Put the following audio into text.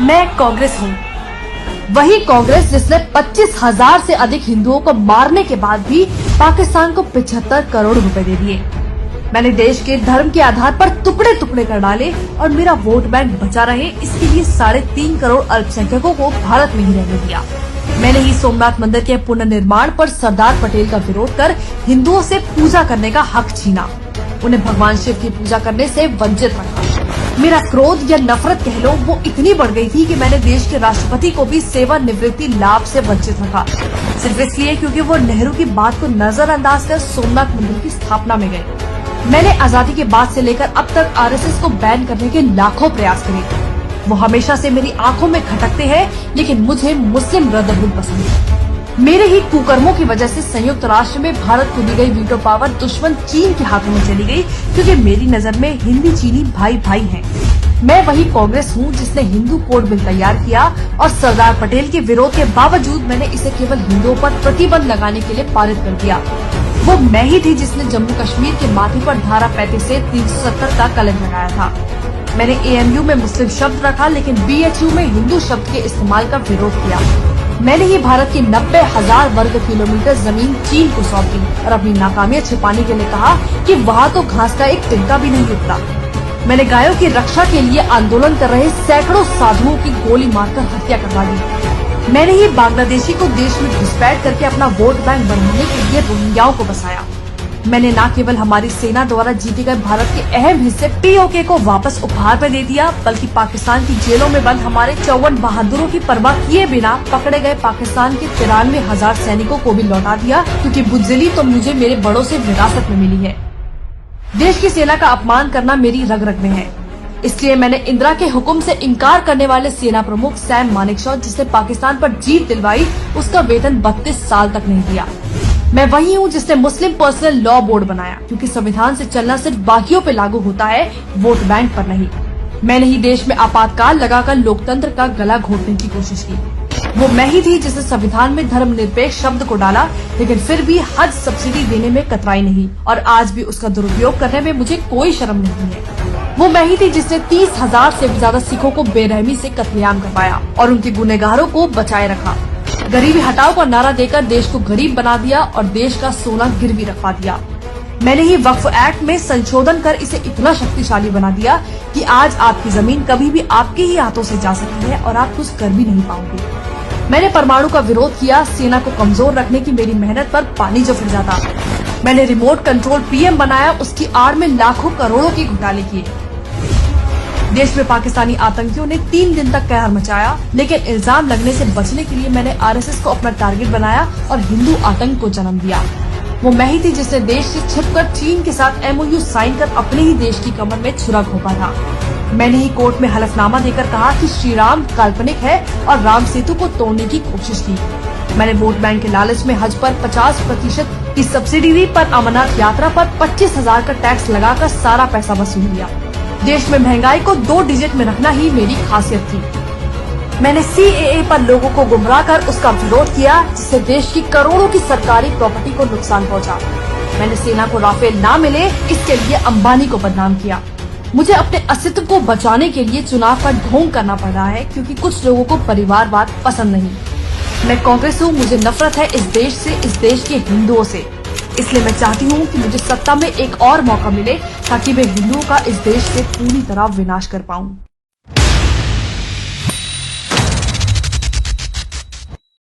मैं कांग्रेस हूँ, वही कांग्रेस जिसने 25,000 से अधिक हिंदुओं को मारने के बाद भी पाकिस्तान को 75 करोड़ रुपए दे दिए। मैंने देश के धर्म के आधार पर टुकड़े टुकड़े कर डाले और मेरा वोट बैंक बचा रहे, इसके लिए 3.5 करोड़ अल्पसंख्यकों को भारत में ही रहने दिया। मैंने ही सोमनाथ मंदिर के पुनर्निर्माण पर सरदार पटेल का विरोध कर हिंदुओं से पूजा करने का हक छीना, उन्हें भगवान शिव की पूजा करने से वंचित रखा। मेरा क्रोध या नफरत कह लो, वो इतनी बढ़ गई थी कि मैंने देश के राष्ट्रपति को भी सेवानिवृत्ति लाभ से वंचित रखा, सिर्फ इसलिए क्योंकि वो नेहरू की बात को नजरअंदाज कर सोमनाथ मंदिर की स्थापना में गए। मैंने आजादी के बाद से लेकर अब तक आरएसएस को बैन करने के लाखों प्रयास करे। वो हमेशा से मेरी आंखों में खटकते हैं, लेकिन मुझे मुस्लिम ब्रदरहुड पसंद है। मेरे ही कुकर्मों की वजह से संयुक्त राष्ट्र में भारत को दी गई वीटो पावर दुश्मन चीन के हाथों में चली गई, क्योंकि मेरी नजर में हिंदी चीनी भाई भाई हैं। मैं वही कांग्रेस हूँ जिसने हिंदू कोड बिल तैयार किया और सरदार पटेल के विरोध के बावजूद मैंने इसे केवल हिंदुओं पर प्रतिबंध लगाने के लिए पारित कर दिया। वो मैं ही थी जिसने जम्मू कश्मीर के माथे पर धारा 35 से 370 का कलम लगाया था। मैंने एएमयू में मुस्लिम शब्द रखा, लेकिन बीएचयू में हिंदू शब्द के इस्तेमाल का विरोध किया। मैंने ही भारत की 90,000 वर्ग किलोमीटर जमीन चीन को सौंप दी और अपनी नाकामियां छिपाने के लिए कहा कि वहाँ तो घास का एक तिनका भी नहीं उगता। मैंने गायों की रक्षा के लिए आंदोलन कर रहे सैकड़ों साधुओं की गोली मारकर हत्या करवा दी। मैंने ही बांग्लादेशी को देश में घुसपैठ करके अपना वोट बैंक बढ़ाने के लिए रोहिंग्याओं को बसाया। मैंने न केवल हमारी सेना द्वारा जीते गए भारत के अहम हिस्से पीओके को वापस उपहार में दे दिया, बल्कि पाकिस्तान की जेलों में बंद हमारे 54 बहादुरों की परवाह किए बिना पकड़े गए पाकिस्तान के 93,000 सैनिकों को भी लौटा दिया, क्योंकि बुज़दिली तो मुझे मेरे बड़ों से विरासत में मिली है। देश की सेना का अपमान करना मेरी रग रग में है, इसलिए मैंने इंदिरा के हुक्म से इनकार करने वाले सेना प्रमुख सैम मानेकशॉ, जिसने पाकिस्तान पर जीत दिलवाई, उसका वेतन 32 साल तक नहीं दिया। मैं वही हूँ जिसने मुस्लिम पर्सनल लॉ बोर्ड बनाया, क्योंकि संविधान से चलना सिर्फ बाकियों पे लागू होता है, वोट बैंक पर नहीं। मैंने ही देश में आपातकाल लगाकर लोकतंत्र का गला घोटने की कोशिश की। वो मैं ही थी जिसने संविधान में धर्मनिरपेक्ष शब्द को डाला, लेकिन फिर भी हज सब्सिडी देने में कतराई नहीं, और आज भी उसका दुरुपयोग करने में मुझे कोई शर्म नहीं है। वो मैं ही थी जिसने 30,000 से भी ज्यादा सिखों को बेरहमी से कत्लेआम करवाया और उनके गुनहगारों को बचाए रखा। गरीबी हटाओ का नारा देकर देश को गरीब बना दिया और देश का सोना गिरवी रखवा दिया। मैंने ही वक्फ एक्ट में संशोधन कर इसे इतना शक्तिशाली बना दिया कि आज आपकी जमीन कभी भी आपके ही हाथों से जा सकती है और आप कुछ कर भी नहीं पाओगे। मैंने परमाणु का विरोध किया, सेना को कमजोर रखने की मेरी मेहनत पर पानी जो फिर जाता। मैंने रिमोट कंट्रोल पीएम बनाया, उसकी आड़ में लाखों करोड़ों के घोटाले किए। देश में पाकिस्तानी आतंकियों ने 3 दिन तक कहर मचाया, लेकिन इल्जाम लगने से बचने के लिए मैंने आरएसएस को अपना टारगेट बनाया और हिंदू आतंक को जन्म दिया। वो मैं ही थी जिसने देश से छिपकर चीन के साथ एमओयू साइन कर अपने ही देश की कमर में छुरा घोंपा था। मैंने ही कोर्ट में हलफनामा देकर कहा कि श्री राम काल्पनिक है और राम सेतु को तोड़ने की कोशिश की। मैंने वोट बैंक के लालच में हज पर 50% की सब्सिडी दी, पर अमरनाथ यात्रा पर 25,000 का टैक्स लगाकर सारा पैसा वसूल लिया। देश में महंगाई को 2 डिजिट में रखना ही मेरी खासियत थी। मैंने सीएए पर लोगों को गुमराह कर उसका विरोध किया, जिससे देश की करोड़ों की सरकारी प्रॉपर्टी को नुकसान पहुंचा। मैंने सेना को राफेल ना मिले इसके लिए अंबानी को बदनाम किया। मुझे अपने अस्तित्व को बचाने के लिए चुनाव का ढोंग करना पड़ रहा है, क्योंकि कुछ लोगों को परिवारवाद पसंद नहीं। मैं कांग्रेस हूँ, मुझे नफरत है इस देश से, इस देश के हिंदुओं से। इसलिए मैं चाहती हूँ कि मुझे सत्ता में एक और मौका मिले, ताकि मैं हिंदुओं का इस देश से पूरी तरह विनाश कर पाऊँ।